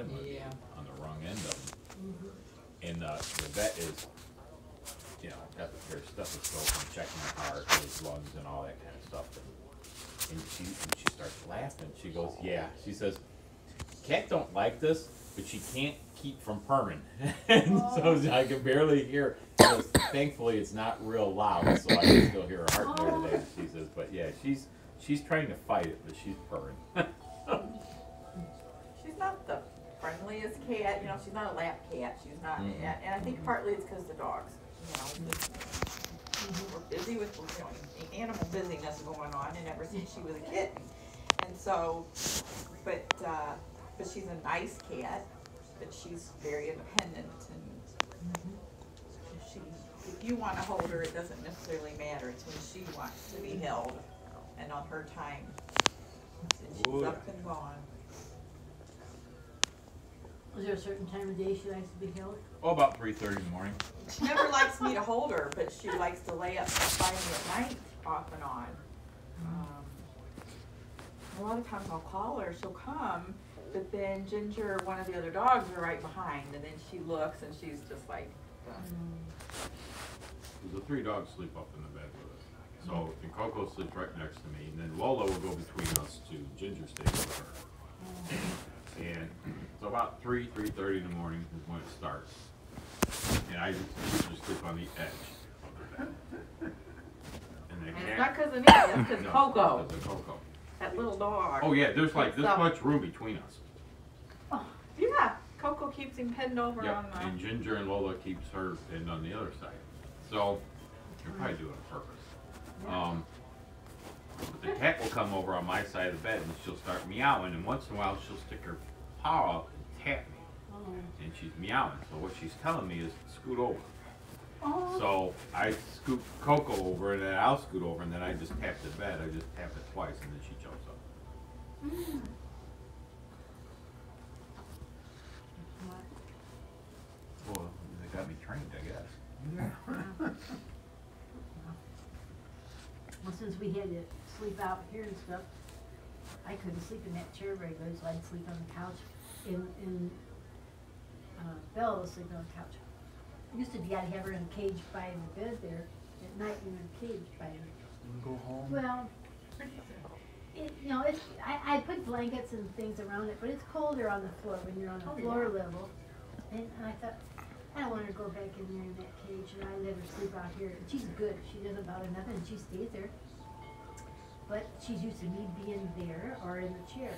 head might be Yeah. on the wrong end of them. And the vet is, you know, got their stethoscope and checking the heart, his lungs, and all that kind of stuff. And she starts laughing. She goes, "Yeah." She says, "Cat don't like this, but she can't keep from purring." And so I can barely hear. She goes, "Thankfully, it's not real loud, so I can still hear her heart there today." She says, "But yeah, she's trying to fight it, but she's purring." She's not the friendliest cat, you know, she's not a lap cat, she's not, and I think partly it's because the dogs, you know, we're busy with, you know, animal busyness going on, and ever since she was a kitten, and so, but she's a nice cat, but she's very independent, and if you wanna hold her, it doesn't necessarily matter, it's when she wants to be held, and on her time, she's up and gone. Was there a certain time of day she likes to be held? Oh, about 3:30 in the morning. She never likes me to hold her, but she likes to lay up by me at night off and on. A lot of times I'll call her, she'll come, but then Ginger, one of the other dogs, are right behind, and then she looks and she's just like, The 3 dogs sleep up in the bed with us. So, and Coco sleeps right next to me, and then Lola will go between us to Ginger stays with her. And so about 3:30 in the morning is when it starts. And I usually sleep on the edge of the bed. And it's not because of me, it's because no, Coco, because of Coco. that little dog. Oh yeah, there's like this So- much room between us. Yeah, Coco keeps him pinned over Yep, on and the, Ginger and Lola keeps her pinned on the other side. So, you're probably doing it on purpose. But the cat will come over on my side of the bed and she'll start meowing, and once in a while she'll stick her paw up and tap me. And she's meowing, so what she's telling me is scoot over. So I scoot Coco over, and then I'll scoot over, and then I just tap the bed. I just tap it twice, and then she jumps up. Well, they got me trained, I guess. Well, since we had to sleep out here and stuff, I couldn't sleep in that chair very good, so I'd sleep on the couch. Bella was sleeping on the couch. Used to be I'd have her in a cage by the bed there. At night we were in a cage by her. Go home. Well, I put blankets and things around it, but it's colder on the floor when you're on the floor level. And I thought, I don't want her to go back in there in that cage, and I let her sleep out here. And she's good. She doesn't bother nothing, and she stays there. But she's used to me being there or in the chair.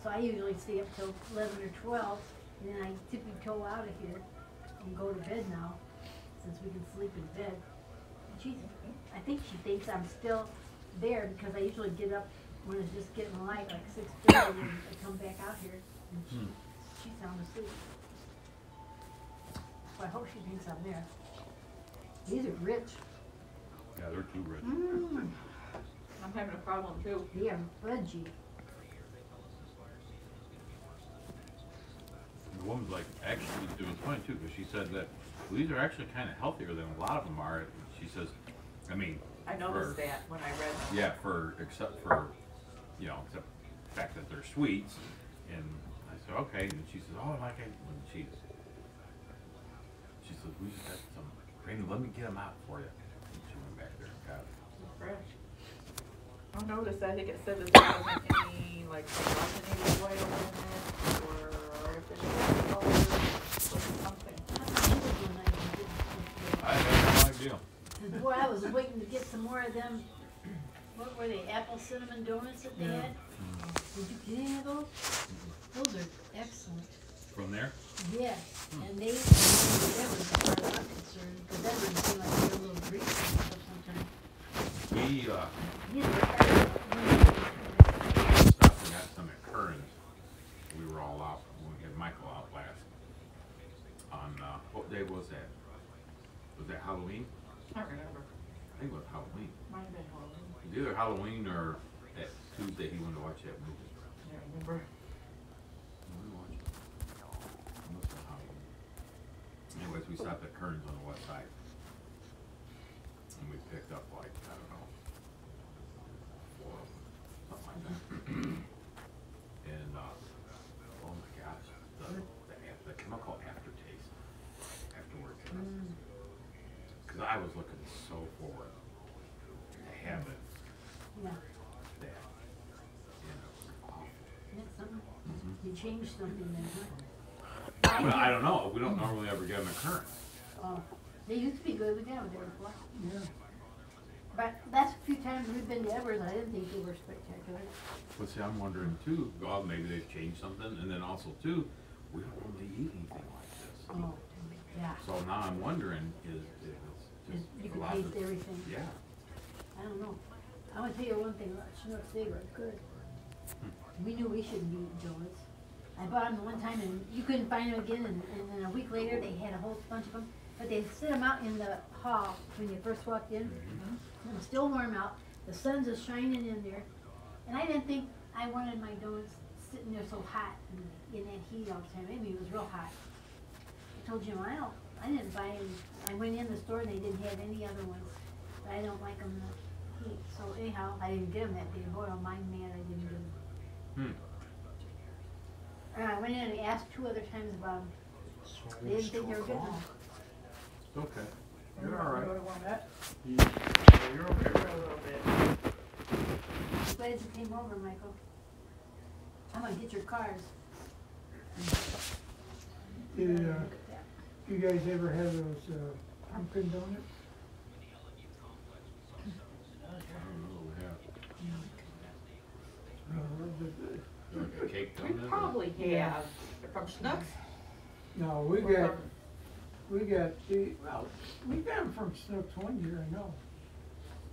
So I usually stay up till 11 or 12, and then I tippy toe out of here and go to bed now, since we can sleep in bed. And I think she thinks I'm still there because I usually get up when it's just getting light, like 6:30, and I come back out here, and she's sound asleep. So I hope she thinks I'm there. These are rich. Yeah, they're too rich. I'm having a problem too. They are fudgy. The woman's like, actually, it was funny too, because she said that these are actually kind of healthier than a lot of them are. She says, I mean, I noticed that when I read them. yeah, except for the fact that they're sweets. And I said, okay. And she says, oh, like she says, we just got some. Brandon, let me get them out for you. And she went back there and got it. Fresh. I noticed, I think it said that there wasn't any like hydrogenated oil in it or artificial colors or something. I have no idea. Boy, I was waiting to get some more of them. What were they? Apple cinnamon donuts that they had? Did you get any of those? Those are excellent. From there? Yes, and they was as far as I'm concerned, because that would seem like they're a little greasy and stuff sometimes. We These were excellent. stopped and got some at Curran's. We were all out when we had Michael out last. On what day was that? Was that Halloween? I don't remember. I think it was Halloween. Might have been Halloween. It was either Halloween or that Tuesday he went to watch that movie. I don't remember. Anyways, we stopped at Kearns on the west side, and we picked up like, I don't know, 4 of them, something like that. And oh my gosh, I was looking so forward to have it Yeah, that, you know, awful. that's something. Mhm. You changed something then, huh? Well, I don't know, we don't normally ever get them at current. Oh, they used to be good, we got them there before. Yeah. But that's a few times we've been to Evers, I didn't think they were spectacular. But see, I'm wondering too, well, maybe they've changed something, and then also too, we don't really eat anything like this. Oh, yeah. So now I'm wondering, is it's Just, you just a can lot taste of, everything. yeah. I don't know. I wanna tell you one thing about Schnucks, they were good. We knew we shouldn't be eating donuts. I bought them one time and you couldn't find them again, and then a week later, they had a whole bunch of them. But they set them out in the hall when you first walked in. It was still warm out, the sun's just shining in there. And I didn't think I wanted my donuts sitting there so hot and in that heat all the time. I mean, it was real hot. I told Jim, I didn't buy any. I went in the store and they didn't have any other ones. But I don't like them in the heat. So anyhow, I didn't get them that day. Boy, don't mind me, I didn't get them. And I went in and asked 2 other times about them. They didn't think they were good enough. Okay, you're all right. You wanna warm up? You're okay. For a little bit. I'm glad you came over, Michael. I'm gonna get your cars. Did, Look at that. you guys ever have those, pumpkin donuts? I don't know, yeah. The- Like a cake We donut? or- probably have, they're from Schnucks. No, we Or got, from- we got we got them from Snooks one year, I know.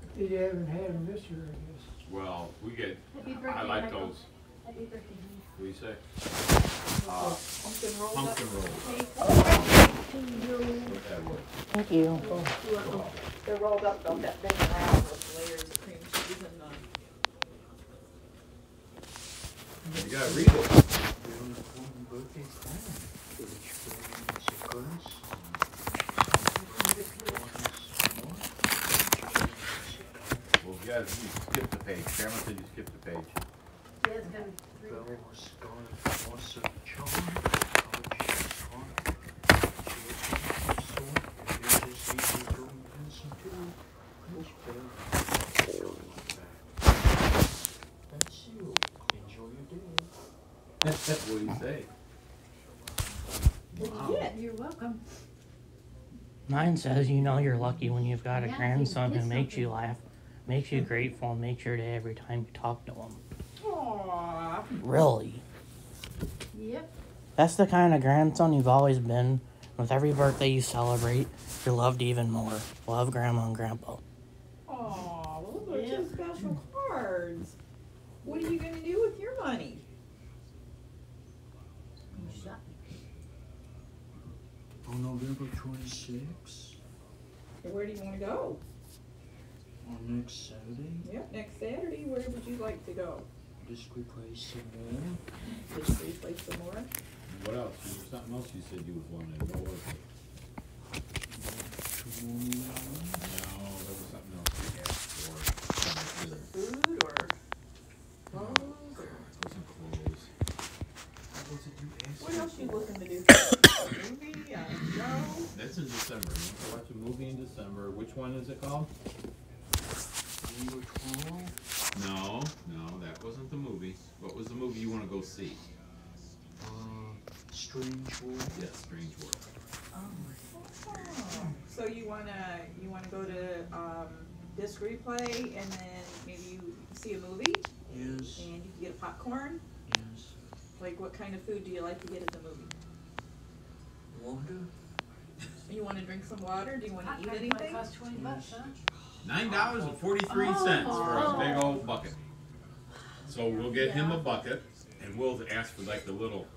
But they haven't had them this year, I guess. Well, we get, Happy I birthday, like Michael. those, Happy birthday, honey. what do you say? Pumpkin rolls up. Pumpkin rolls. To you. With that word. Thank you. They're rolled up, they'll bend around with layers of cream cheese and, You gotta read it. Well, you guys, you skipped the page. Grandma said you skipped the page. Yeah, it's gonna be 3. What do you say? What'd Wow. you get? You're welcome. Mine says, you know you're lucky when you've got a Yeah, grandson who it's makes you something. laugh, makes you grateful, and makes your day every time you talk to him. Aww. Really? Yep. That's the kind of grandson you've always been. With every birthday you celebrate, you're loved even more. Love, Grandma and Grandpa. Aw, well, those are Yeah. 2 special cards. What are you gonna do with your money? You shot me. On November 26th, Where do you wanna go? on next Saturday, Yep, next Saturday, where would you like to go? just replace some more. Just replay some more? What else? Was there something else you said you was wanting to go with? No, there was something else you asked for. Food or clothes or? It wasn't clothes. What was it you asked What else for? you looking to do? A movie, a show? That's in December. You want to watch a movie in December. Which one is it called? Number 12, No, that wasn't the movie. What was the movie you want to go see? Strange World. Yes, Strange World. Oh, so you wanna go to, disc replay and then maybe you see a movie Yes, and you can get popcorn? yes. Like what kind of food do you like to get at the movie? Water. You wanna drink some water? Do you wanna eat Popcorn might anything? cost $20, huh? $9.43 for a big old bucket. So we'll get him a bucket, and we'll ask for like the little,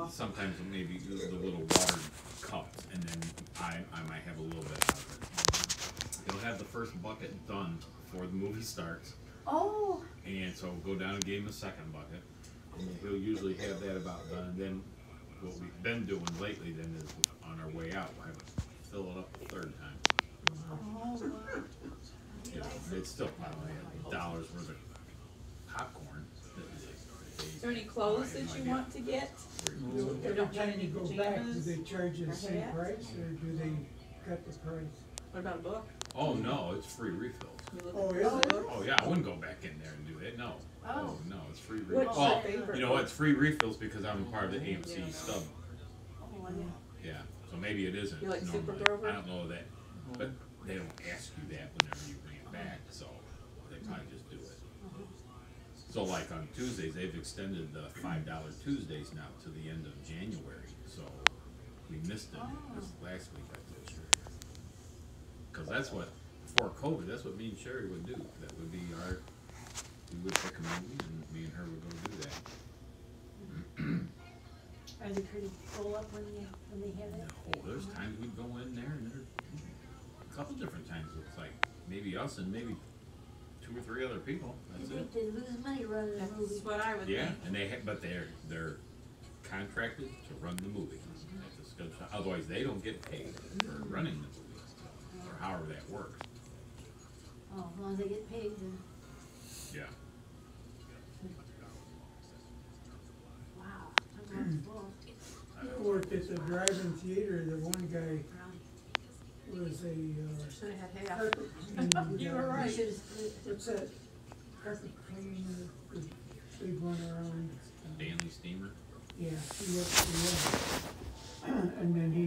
sometimes maybe the little water cups, and then I might have a little bit out of it. He'll have the first bucket done before the movie starts, Oh, and so we'll go down and give him a second bucket. And he'll usually have that about done, and then what we've been doing lately then is on our way out, we'll have to fill it up the third time. You know, it's still probably $1 worth of popcorn. Is there any clothes that you want to get? Every don't time need you any go back, do pajamas they charge you the or same hats? price, or do they cut the price? What about a book? Oh, no, it's free refills. You look Oh, at is the it? book? Oh, yeah, I wouldn't go back in there and do that, no. Oh. No, it's free What's refills. your Well, favorite you know what, it's free refills because I'm part of the AMC Yeah. stub. Oh, yeah. Yeah, so maybe it isn't You like Super normally. Grover? I don't know that, but they don't ask you that whenever you bring it back, so they probably just do it. So like on Tuesdays, they've extended the $5 Tuesdays now to the end of January, so we missed it this last week, I'm pretty sure. Cause that's what, before COVID, that's what me and Sherry would do, that would be we would pick a movie and me and her would go do that. Are they pretty full up when they have it? Oh, there's times we'd go in there and there, a couple different times, it's like maybe us and maybe 2 or 3 other people, I that's think it. they lose money running a movie. That's what I would Yeah, think. and but they're contracted to run the movie at the Scud Shop. Otherwise, they don't get paid for running the movie, or however that works. Oh, as long as they get paid, then, Yeah. wow, that one's full. I worked at the drive-in theater, the one guy was a, Should've had half. carpet cleaner. You were right. Should've split it. What's that? Carpet cleaner, the big one around. Stanley Steamer. Yeah, he worked for them. And then he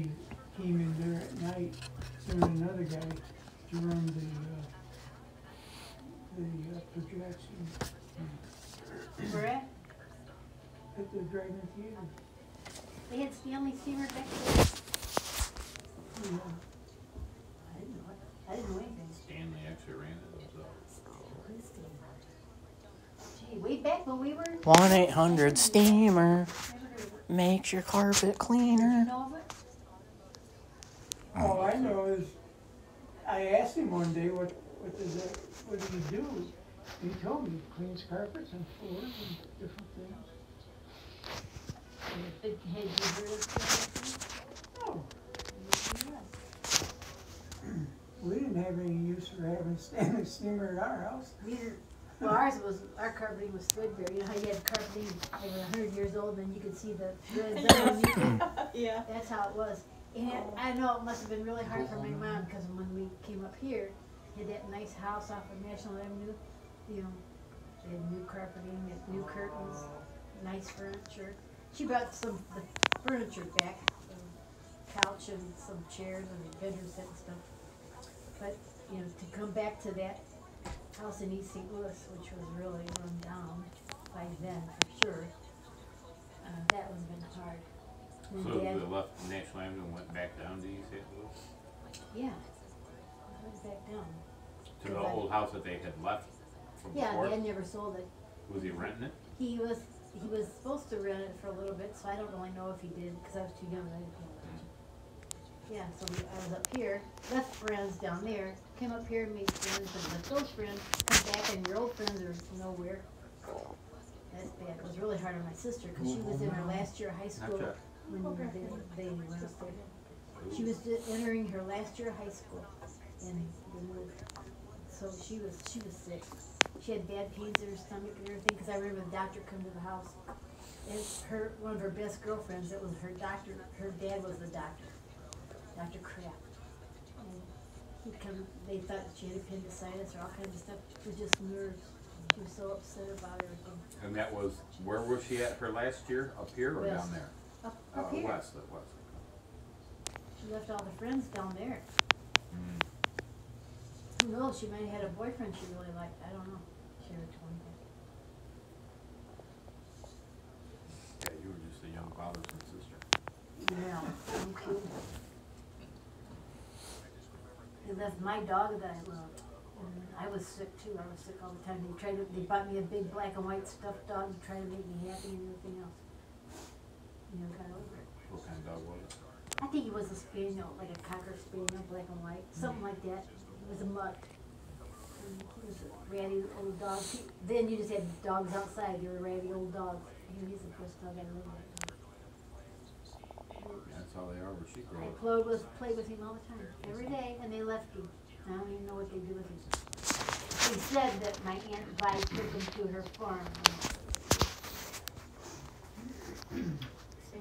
came in there at night, sent another guy to run the projection Where at? at the drive-in theater. They had Stanley Steamer back there? Yeah. I didn't know it. I didn't know anything. Stanley actually ran it himself. Gee, way back when we were. 1-800-STEAMER Never heard of it. makes your carpet You cleaner. know of it? All I know is, I asked him one day, what do you do? He told me, he cleans carpets and floors and different things. It had you heard of No, it? we didn't have any use for having Stanley Steamer at our house. We didn't, well, our carpeting was threadbare. You know how you had carpeting that was 100 years old and you could see the threads underneath it? Yeah. That's how it was. And I know it must have been really hard for my mom, because when we came up here, had that nice house off of National Avenue, you know, they had new carpeting, they had new curtains, nice furniture. She brought the furniture back, a couch and some chairs and a bedroom set and stuff. But, you know, to come back to that house in East St. Louis, which was really run down by then, for sure, that would have been hard. And So Dad- they left National Avenue and went back down to East St. Louis? yeah, I went back down. To the old house that they had left from Yeah, before? Dad never sold it. Was he renting it? He was supposed to rent it for a little bit, so I don't really know if he did, because I was too young, I didn't pay attention. Yeah, so I was up here, left friends down there, came up here and made friends, and left those friends, come back and your old friends are nowhere. That's bad. It was really hard on my sister, because she was in her last year of high school Gotcha. when they went up there. She was entering her last year of high school, and they moved. So she was sick. She had bad pains in her stomach and everything, because I remember the doctor come to the house. And one of her best girlfriends, that was her doctor, her dad was the doctor, Dr. Kraft. And he'd come, they thought she had appendicitis or all kinds of stuff. It was just nerves. She was so upset about everything. And that was, where was she at her last year? Up here or West. down there? Up here. West. She left all the friends down there. Mm. Who knows, she might have had a boyfriend she really liked, I don't know. She never told me. Yeah, you were just a young bothersome sister. Yeah, I'm cool. They left my dog that I loved, and I was sick too, I was sick all the time. They bought me a big black and white stuffed dog to try to make me happy and everything else. You know, got over it. What kind of dog was it? I think it was a spaniel, like a cocker spaniel, black and white, something like that. It was a mutt. And he was a ratty old dog. Then you just had dogs outside, they were ratty old dogs. He's the first dog I lived with. That's how they are where she grew I up. played with him all the time, every day, and they left him. I don't even know what they do with him. They said that my Aunt Vi took him to her farm. Sad.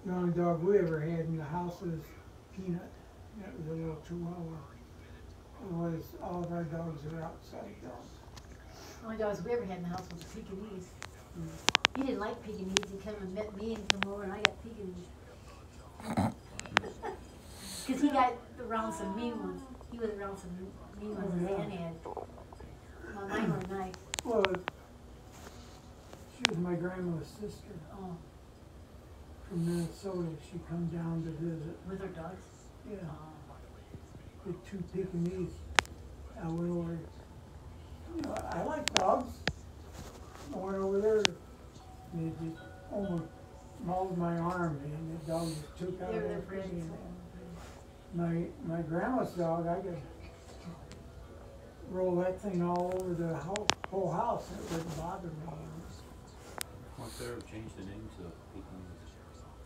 The only dog we ever had in the house was Peanut. That was a little Chihuahua. It was, all of our dogs are outside dogs. The only dogs we ever had in the house was a Pekingese. He didn't like Pekingese. He come and met me and come over and I got Pekingese. Because he got around some mean ones. He was around some mean ones Oh, that yeah. Dan had. Well, mine were nice. Well, she was my grandma's sister Oh, from Minnesota. She come down to visit. with her dogs. Yeah, Oh. the two Pekingese. I went over, you know, I like dogs. I went over there, and it just almost mauled my arm, and the dog just took out They're everything. friends. My grandma's dog, I could roll that thing all over the whole house, and it wouldn't bother me. Once they ever changed the name to Pekingese,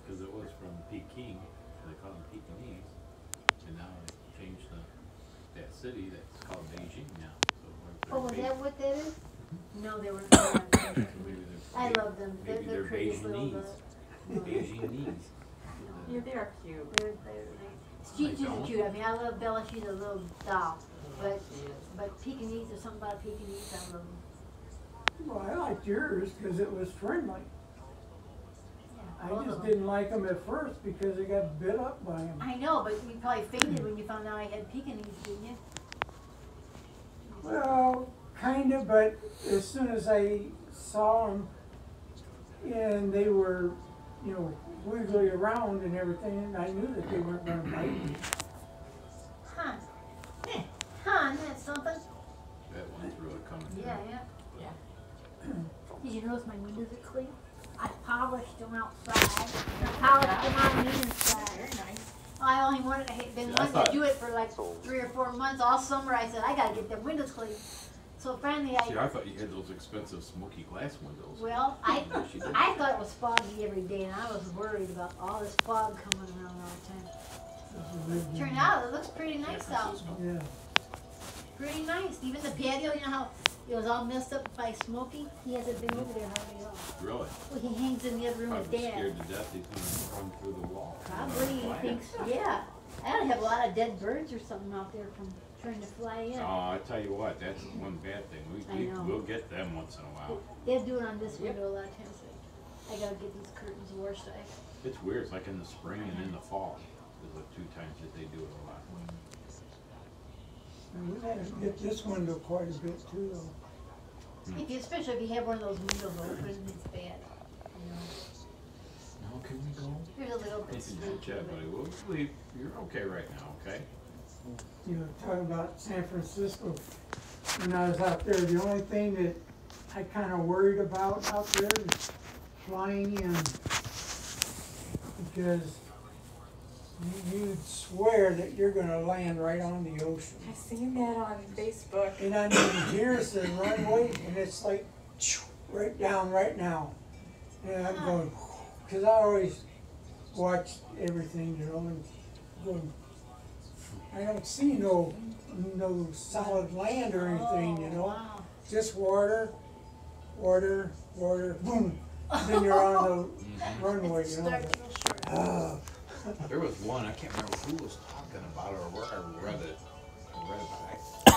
because it was from Peking, so they call them Pekingese, and now they changed that city that's called Beijing now. So Oh, was they're that what that is? No, they weren't. Maybe they're I love them. Maybe They're they're pretty little. Beijingese. Beijingese. Yeah, they are cute. They're nice. She's don't. cute. I mean, I love Bella. She's a little doll. But She is. but Pekingese, there's something about Pekingese I love them. Well, I liked yours because it was friendly. Yeah, I both of just them. didn't like them at first because I got bit up by them. I know, but you probably fainted when you found out I had Pekingese, didn't you? Well, kind of, but as soon as I saw them and they were, you know, wiggly around and everything, I knew that they weren't going to bite me. Huh. Huh, isn't that something? That one's really coming through. Yeah, yeah. Yeah. Did you notice my windows are clean? I polished them outside. I polished them on the inside. Very nice. I only wanted to, been Yeah, I wanting to thought- do it for like 3 or 4 months. All summer I said, I gotta get them windows clean. So finally See, I, I thought you had those expensive smoky glass windows. well, I She did. thought it was foggy every day and I was worried about all this fog coming around all the time. Turned out, it looks pretty nice San out. Francisco. Yeah. Pretty nice. Even the patio, you know how it was all messed up by Smokey? He hasn't been over there hardly at all. Really? Well, he hangs in the other room with Probably Dad. scared to death he's gonna run through the wall. Probably, he Fly. thinks, yeah. I ought to have a lot of dead birds or something out there from trying to fly in. Oh, I tell you what, that's one bad thing. I know. We'll get them once in a while. They do it on this Yep. window a lot of times. I gotta get these curtains washed. It's weird. It's like in the spring and in the fall. There's the two times that they do it a lot. And we had to get this window quite a bit too, though. If you, especially if you have one of those windows open, it's bad. You know, Now can we go? there's a little bit This is streaky, your chat, buddy. but We'll leave. You're okay right now, okay? You know, talking about San Francisco, when I was out there, the only thing that I kind of worried about out there is flying in. Because you'd swear that you're gonna land right on the ocean. I seen that on Facebook. And I mean, here's the runway, and it's like right down right now. And I'm going, because I always watch everything, you know, and going, I don't see no solid land or anything, you know. Wow. Just water, water, water, boom. Then you're on the runway, you know. Start real short. Ah, There was one, I can't remember who was talking about it or where I read it. I read it, but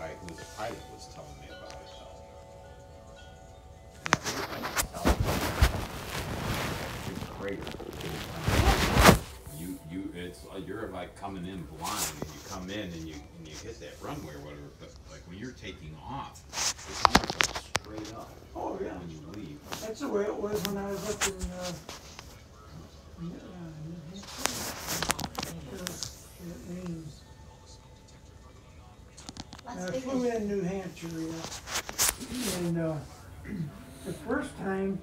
I who the pilot was telling me about it. And I think it's like big crater. You're like coming in blind, and you come in and you hit that runway or whatever. But like when you're taking off, it's almost like straight up oh yeah. when you leave. That's the way it was when I was up in, New Hampshire. It means, Las I Vegas. flew in New Hampshire, yeah. And, the first time,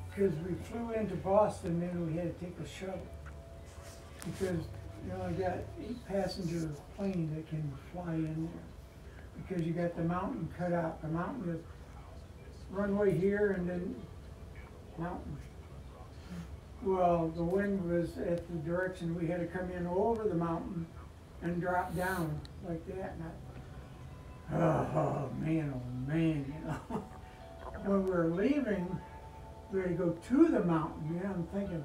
because we flew into Boston, then we had to take a shuttle. Because, you know, I got 8-passenger plane that can fly in there. Because you got the mountain cut out. The mountain is runway here and then mountain. Well, the wind was at the direction we had to come in over the mountain and drop down like that. And oh man, you know. When we were leaving, we had to go to the mountain. You know, I'm thinking,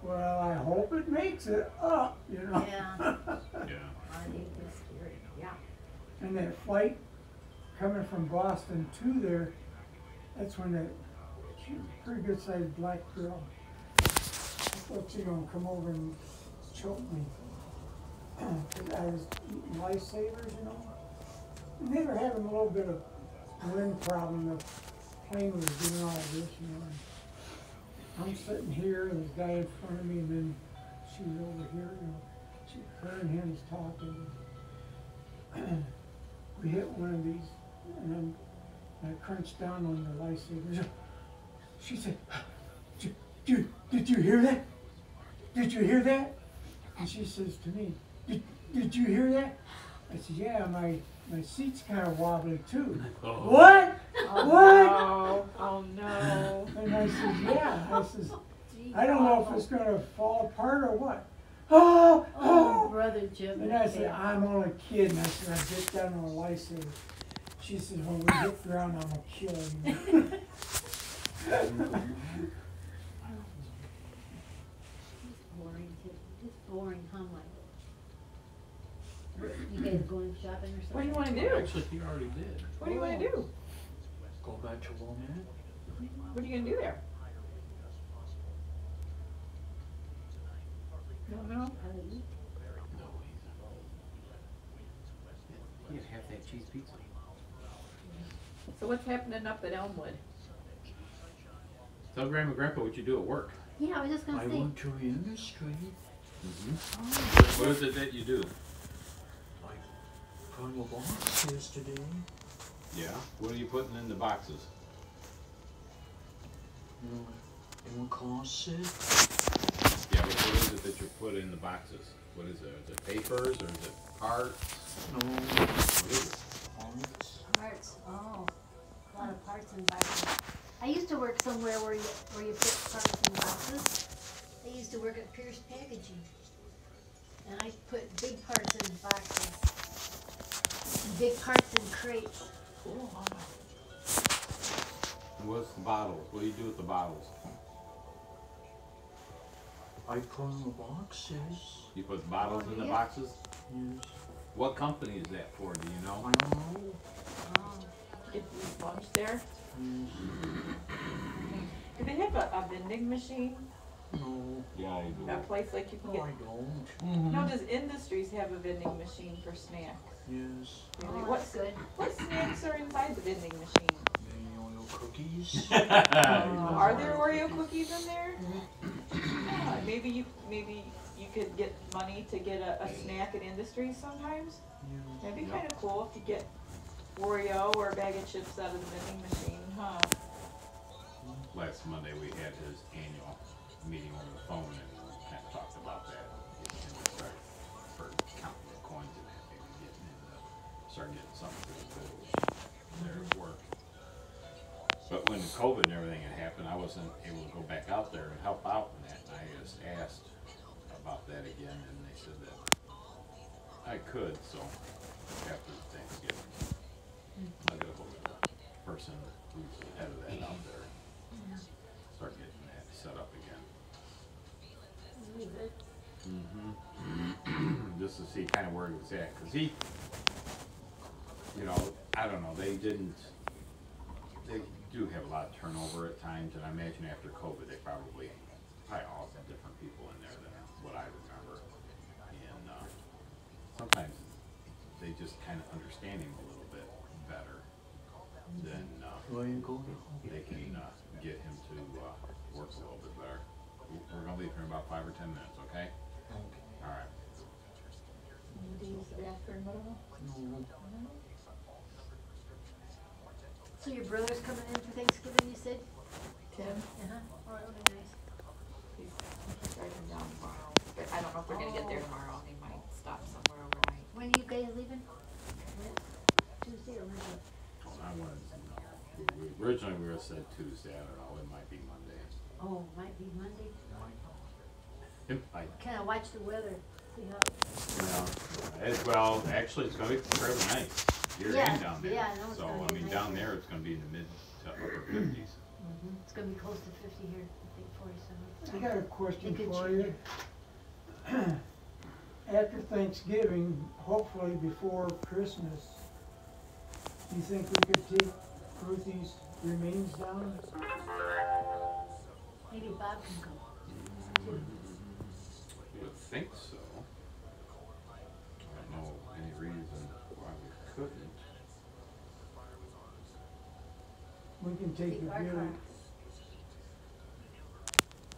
Well, I hope it makes it up, you know? Yeah. Yeah. I think it's scary, yeah. And that flight coming from Boston to there, that's when that, she was a pretty good sized black girl. I thought she gonna come over and choke me. 'Cause I was eating lifesavers, you know? And they were having a little bit of wind problem, the plane was doing all this, you know? And I'm sitting here, and this guy in front of me, and then she's over here, you know? Her and him is talking. We hit one of these, and then I crunched down on the lifesavers. She said, did you hear that? Did you hear that? And she says to me, did you hear that? I said, yeah, my seat's kind of wobbly too. Oh. What? Oh, What? no. Oh, no. And I said, yeah. I says, Gee, I don't know if it's gonna fall apart or what. Oh, Oh, oh. brother Jim. And I said, I'm only kidding. I said, I get down on a lifesaver. She said, when we hit the ground, I'm gonna kill you. Boring, too. It's boring, huh, Mike? You guys going shopping or something? What do you wanna do? Actually, he already did. What do you wanna do? Go back to Wilmette. What are you gonna do there? Don't know. How to eat? No, he'd have that cheese pizza. So what's happening up at Elmwood? Tell Grandma and Grandpa what you do at work. Yeah, I was just gonna I say. went to industry. What is it that you do? I put in the boxes today. Yeah. What are you putting in the boxes? You know, in the closet. Yeah, but what is it that you put in the boxes? What is it? Is it papers or is it parts? No, What is it? parts. Parts, oh, a lot of parts in boxes. I used to work somewhere where you put parts in boxes. I used to work at Pierce Packaging. And I put big parts in boxes. And big parts in crates. And what's the bottles? What do you do with the bottles? I put in the boxes. You put bottles in the yeah. boxes? Yes. What company is that for? Do you know? I don't know. Oh, Get these lunch there? Yes. Do they have a vending machine? No. Yeah, I do. A place like you can No, I get? don't. No, does Industries have a vending machine for snacks? Yes. Really? oh, that's good. What snacks are inside the vending machine? The Oreo cookies. Are there Oreo cookies in there? Yeah, maybe you could get money to get a snack at Industries sometimes. Yeah. That'd be Yep. kind of cool if you get Oreo or a bag of chips out of the vending machine, huh? Last Monday we had his annual meeting over the phone and kind of talked about that. And we started for counting the coins and that, maybe start getting something for the total there at work. But when COVID and everything had happened, I wasn't able to go back out there and help out in that. And I just asked about that again, and they said that I could, so after Thanksgiving, I'll get a hold of the person who's the head of that out there. Start getting that set up again. Just to see kind of where he was at, cause he, you know, I don't know, they do have a lot of turnover at times, and I imagine after COVID, they probably all have different people in there than what I remember. And, sometimes they just kind of understand him a little bit better than, Where you go? they can, get him to, work a little bit better. We're gonna leave here in about 5 or 10 minutes, okay? Okay. Alright. Do you use the bathroom at all? No. So your brother's coming in for Thanksgiving, you said? Tim, Uh-huh. Oh, that'll be nice. he's driving down tomorrow. But I don't know if they're gonna get there tomorrow. They might stop somewhere overnight. When are you guys leaving? Tuesday or Wednesday? I wanted to know. Originally we were said Tuesday, I don't know, it might be Monday. Oh, might be Monday. It might, Kinda watch the weather, see how. well, actually, it's gonna be fairly nice. Here Yeah, and down there. yeah, I know it's So, gonna I be mean, nice down here. there, it's gonna be in the mid to upper 50s. It's gonna be close to 50 here, I think 47. I got a question They could for change you. After Thanksgiving, hopefully before Christmas, do you think we could take Ruthie's remains down? Maybe Bob can go. too. You would think so. I don't know any reason why we couldn't. We can take Take it our really,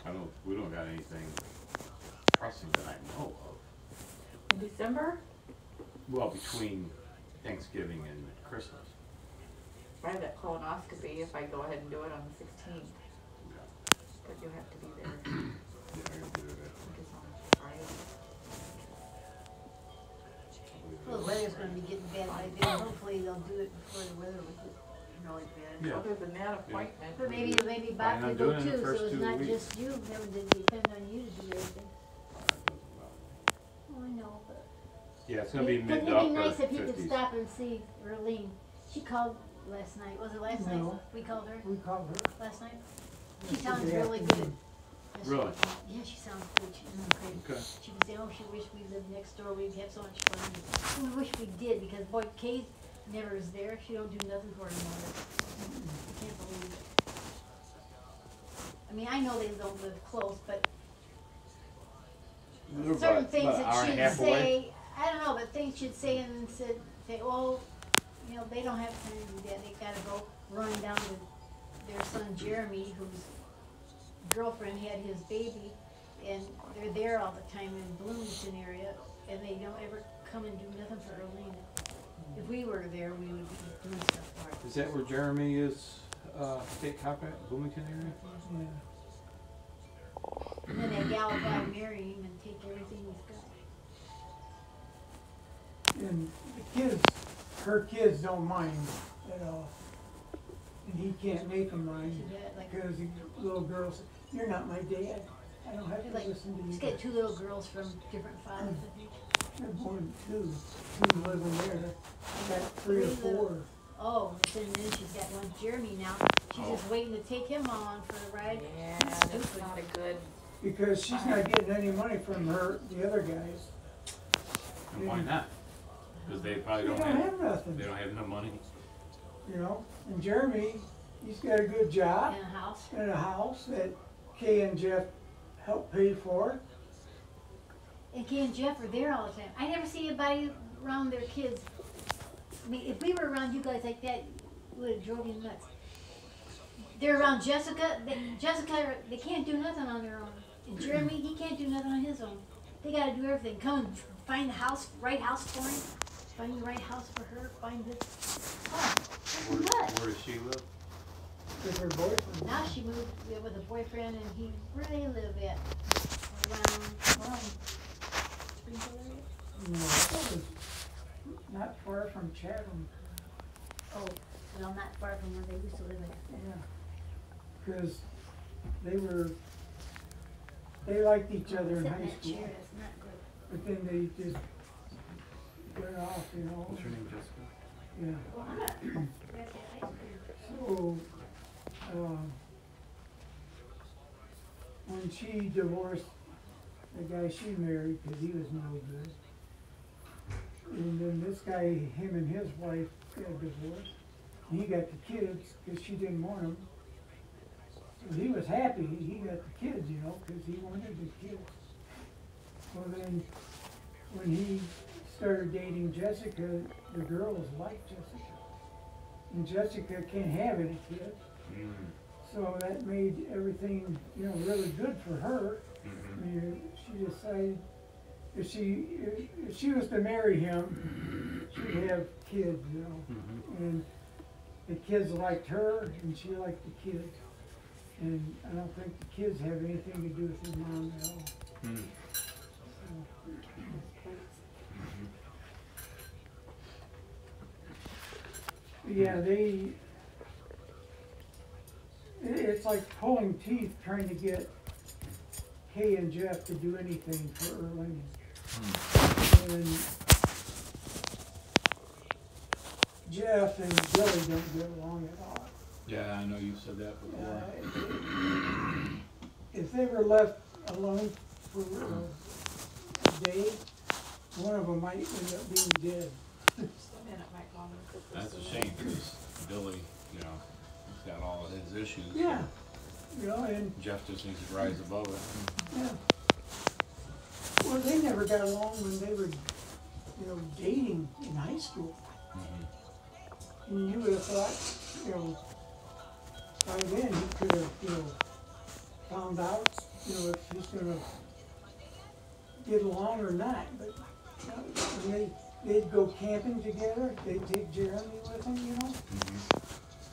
car. We don't got anything pressing that I know of. In December, Well, between Thanksgiving and Christmas. I have that colonoscopy if I go ahead and do it on the 16th, but you have to be there. Yeah, I gotta do that. I think it's on Friday. Well, the weather's gonna be getting bad by then, hopefully they'll do it before the weather will get really bad. Yeah. Other than that appointment. But maybe Plan Bob on could go doing it the too, first so it's 2 not weeks. just you, that would depend on you to do everything. Oh, I know, but. Yeah, it's gonna be mid to It'd be upper nice if you could 50s. stop and see Erlene. She called last night, was it last night? No. We called her we called her. last night? She sounds Yesterday really afternoon. good. Yes, she Really? was. Yeah, she sounds good, she sounds great. Okay. She was saying, oh, she wished we lived next door, we'd have so much fun. We wish we did, because boy, Kay never is there, she don't do nothing for her mother. I can't believe it. I mean, I know they don't live close, but We're certain about things an hour that and a she'd half away. say, I don't know, but things she'd say and say, oh, you know, they don't have time to do that, they gotta go run down to their son Jeremy, whose girlfriend had his baby, and they're there all the time in Bloomington area, and they don't ever come and do nothing for Erlene. If we were there, we would be doing stuff for her. Is that where Jeremy is, state cop at, Bloomington area? Yeah. And then that gal would probably marry him and take everything he's got. And the kids, her kids don't mind at all. And he can't make them mind, Too bad, like, because the little girl said, you're not my dad. I don't have they're to like, listen to he's you. got 2 little girls from different fathers, I think. They're born two living there. I got 3 or 4. Oh, and then she's got one Jeremy now. She's just waiting to take him on for a ride. Yeah, He's that's stupid. not a good, Because she's not getting any money from the other guys. And why not? Because they probably They don't don't have, have nothing, they don't have enough money. you know? And Jeremy, he's got a good job In a house. and a house that Kay and Jeff helped pay for. And Kay and Jeff are there all the time. I never see anybody around their kids. I mean, if we were around you guys like that, it would have drove you nuts. They're around Jessica. Jessica, they can't do nothing on their own. And Jeremy, he can't do nothing on his own. They gotta do everything. Come and find the house, right house for him. Find the right house for her. Find this. Oh, Where, that's nuts. where does she live? With her boyfriend. Now she moved with a boyfriend, and where do they live at? Around Springfield area? No, that was not far from Chatham. Oh, well, not far from where they used to live at. Yeah. Because they liked each other in Sit in high that school. chair, that's not good. But then they just went off, you know? What's her name, Jessica? Yeah. Well, I'm not, grab that ice cream. So, when she divorced the guy she married, because he was no good, and then this guy, him and his wife got divorced, and he got the kids because she didn't want them. So he was happy he got the kids, you know, because he wanted the kids. Well, then when he started dating Jessica, the girls liked Jessica. And Jessica can't have any kids. So that made everything, you know, really good for her. I mean, she decided if she was to marry him, she'd have kids, you know. And the kids liked her, and she liked the kids. And I don't think the kids have anything to do with his mom at all. Yeah, it's like pulling teeth trying to get Kay and Jeff to do anything for Erlene. And Jeff and Billy don't get along at all. Yeah, I know you said that before. If they were left alone for a day, one of them might end up being dead. That's a shame, because Billy, you know, he's got all of his issues. Yeah, you know, and, Jeff just needs to rise above it. yeah. Well, they never got along when they were, you know, dating in high school. Mhm. And you would have thought, you know, by then he could have, you know, found out, you know, if he's gonna get along or not. But you know, when they'd go camping together, they'd take Jeremy with them, you know. Mhm.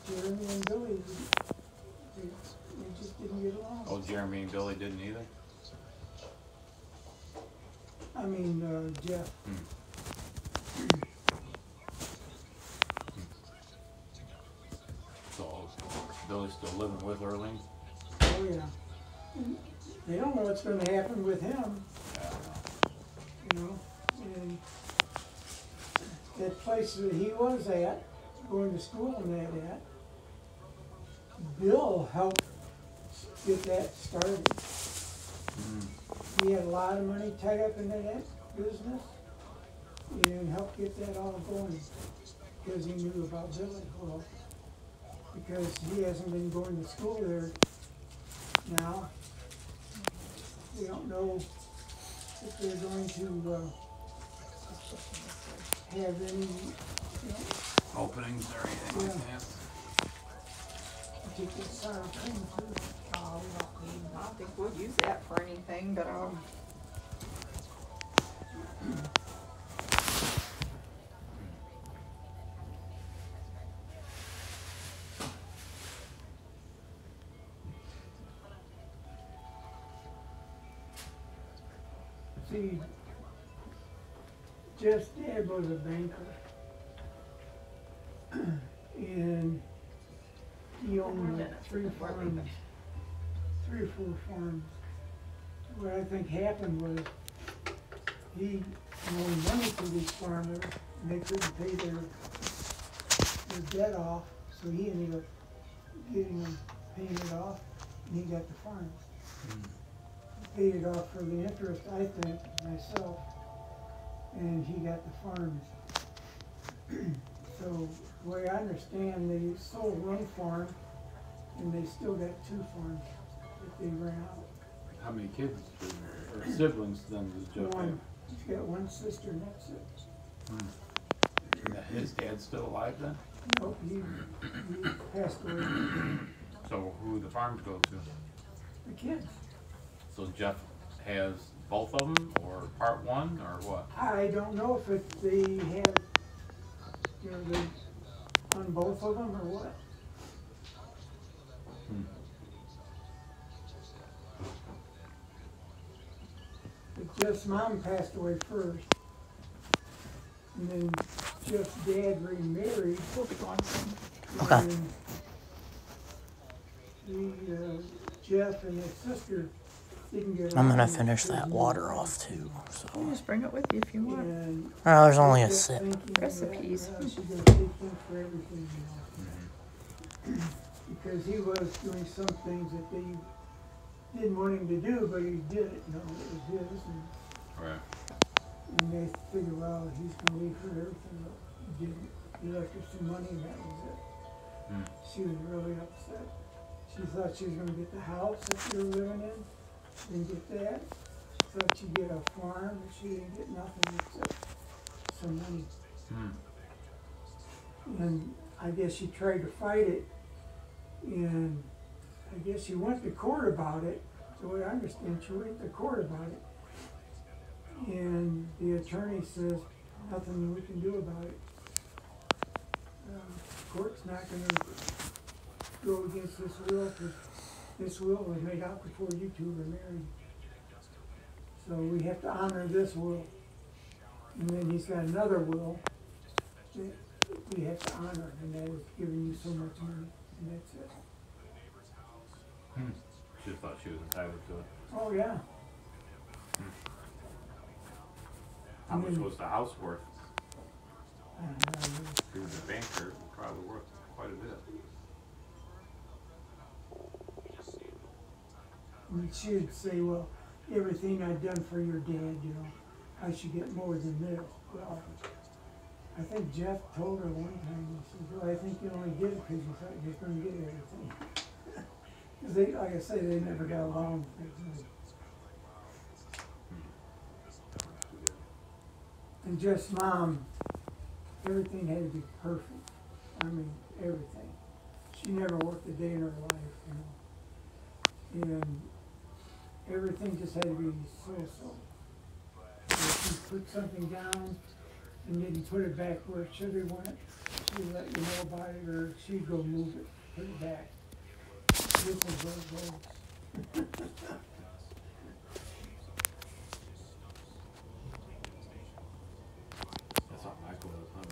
Jeremy and Billy, they just didn't get along. Oh, Jeremy and Billy didn't either? I mean, Jeff. So, Billy's still living with Erling? Oh, yeah. They don't know what's gonna happen with him, Yeah. you know, and that place that he was at, going to school and that at, Bill helped get that started. He had a lot of money tied up in that business and helped get that all going because he knew about Billy. Well, because he hasn't been going to school there now. We don't know if they're going to have any, you know, Openings or anything like that? particular sour cream too. I don't think we'll use that for anything, but, See, Jeff's dad was a banker. And he owned like 3 farms, 3 or 4 farms. What I think happened was he loaned money to these farmers and they couldn't pay their debt off, so he ended up getting them paying it off and he got the farms. Paid it off for the interest, I think, myself, and he got the farms. So, the way I understand, they sold 1 farm, and they still got 2 farms that they ran out. How many kids or siblings then does Jeff have? 1, he's got 1 sister, and that's it. His dad's still alive then? Nope, he passed away. So who the farms go to? The kids. So Jeff has both of them, or part one, or what? I don't know if they have, you know, they on both of them or what. But Jeff's mom passed away first. And then Jeff's dad remarried. we'll be going soon. Okay. And Jeff and his sister didn't get I'm gonna along. finish that water off too. So Just bring it with you if you want. And there's only a Jeff sip. thinking that, Recipes. She's gonna take him for everything, you know. Because he was doing some things that they didn't want him to do, but he did it, you know, it was his, Right. and they figured, well, he's gonna leave her everything, but he didn't. He left her some money and that was it. She was really upset. She thought she was gonna get the house that they were living in, didn't get that. She thought she'd get a farm, but she didn't get nothing except some money. And I guess she tried to fight it, and I guess she went to court about it. The way I understand, she went to court about it. And the attorney says, nothing we can do about it. Court's not gonna go against this will, because this will was made out before you two were married. So we have to honor this will. And then he's got another will that we have to honor, and that is giving you so much money, and that's it. She thought she was entitled to it. Oh, yeah. How much was the house worth? I don't know. If he was a banker, it was probably worth quite a bit. And she'd say, well, everything I'd done for your dad, you know, I should get more than this. Well, I think Jeff told her one time, he said, well, I think you only get it because you thought you was gonna get everything. Cause they, like I say, they never got along very good. And Jeff's mom, everything had to be perfect. I mean, everything. She never worked a day in her life, you know. And everything just had to be so. If she put something down and didn't put it back where it should have went, she'd let you know about it, or she'd go move it, put it back. This is where it goes. That's what Michael does, huh?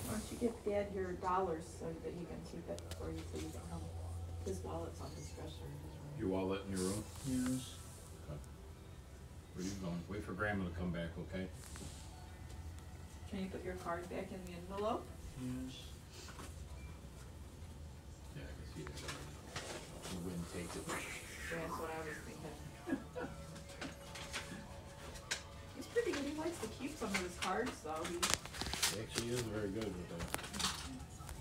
Why don't you give Dad your dollars so that he can keep it for you so you can help? His wallet's on his dresser in his room. Your wallet in your room? Yes. Where you going? Wait for Grandma to come back, okay? Can you put your card back in the envelope? Yes. Yeah, I can see that. The wind takes it. Yeah, that's what I was thinking. He's pretty good, he likes to keep some of his cards, though, he He actually is very good with that.